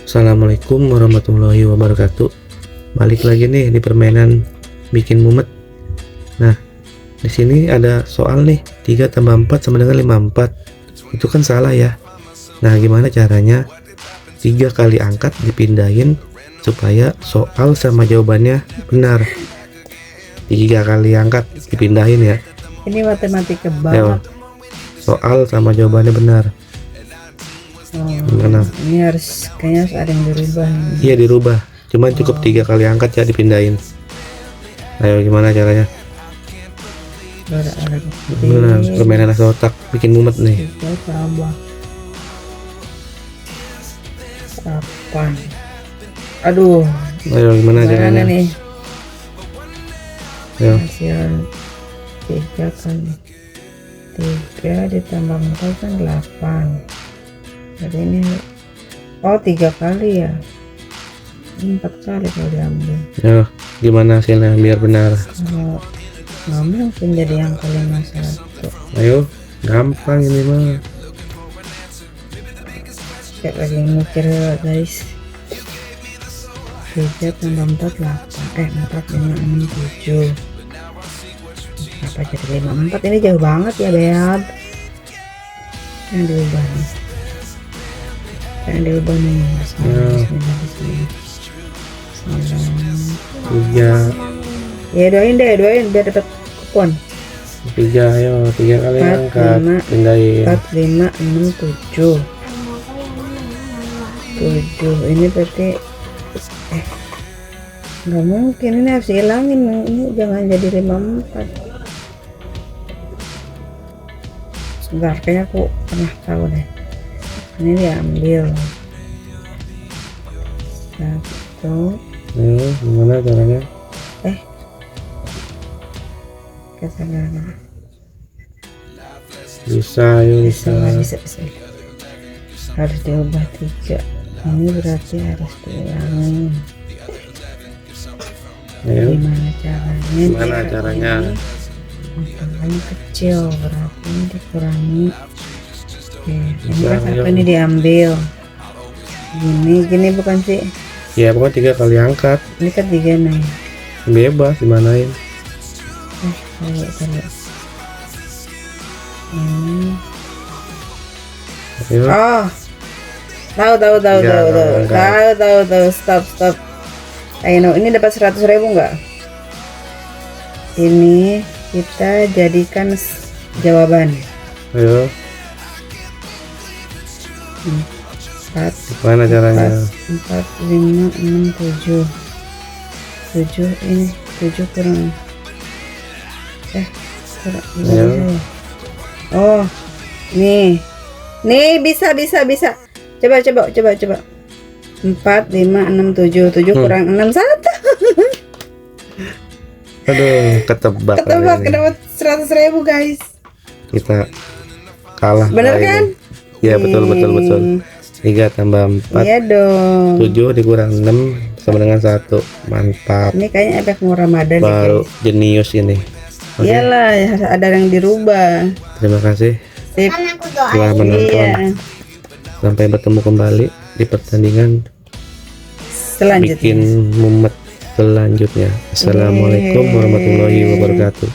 Assalamualaikum warahmatullahi wabarakatuh. Balik lagi nih di permainan bikin mumet. Nah, di sini ada soal nih, 3 tambah 4 sama dengan 54. Itu kan salah ya. Nah, gimana caranya 3 kali angkat dipindahin supaya soal sama jawabannya benar? 3 kali angkat dipindahin ya. Ini matematika Ayo, banget. soal sama jawabannya benar. Gimana? Ini kayaknya harus ada yang dirubah nih. Iya, dirubah. Cuman cukup 3 kali angkat ya dipindahin. Ayo, gimana caranya? Gimana? Permainan asal otak bikin mumet nih. 3 tambah 8. Aduh, Ayo, gimana caranya? nih? Ayo. Hasil 3 kali 3 ditambah 4 kan 8. Jadi ini 3 kali ya, 4 kali kalau diambil. Ayo, gimana hasilnya biar benar? Kalau nggak mungkin jadi yang kali 1. Ayo, gampang ini mah. Kayak lagi mikir guys. 3 tambah 4 8. 4 5 6 7. Apa jadi 5 4? Ini jauh banget ya Beb. Yang diubah nih. Yang diubah nih. Tiga. Ya doain biar dapat kupon. 3, ayo 3 kali 4, angkat 5, pindahin. 4 5 6 7. 7 ini berarti nggak mungkin, ini harus hilangin, ini jangan jadi 54. Sebentar, kayaknya aku pernah tahu deh. Ini diambil 1. Ayo, gimana caranya? Kesalahan. Bisa, ayo bisa. Bisa. Harus diubah 3. Ini berarti harus dihilangin. Ayo, Gimana caranya? Angkanya kecil, berarti ini dikurangi. Oke, ini Bisa, kan ayo. ini diambil. Gini bukan sih? Ya pokoknya 3 kali angkat. Ini kan 3 nih. Bebas dimanain. Taruh. Ayo. Oh, tahu. Stop. Ayo, ini dapat 100.000 nggak? Ini kita jadikan jawaban. Ayo, 4 gimana caranya? 4 5 6 7. 7 ini 7 kurang. Ayo. Oh, nih bisa. Coba. 4 5 6 7 kurang 6 1. Aduh, ketebak Dapat 100.000 guys. kita kalah. Bener kali kan? ini. Ya betul. 3 tambah 4 Iya dong. 7 dikurang 6 sama dengan 1. Mantap. Ini kayaknya efek mau Ramadan Baru nih, jenius ini. Oke, iyalah, harus ada yang dirubah. terima kasih Sip. telah menonton. Iya. Sampai bertemu kembali di pertandingan Selanjutnya. bikin mumet selanjutnya. Assalamualaikum warahmatullahi wabarakatuh.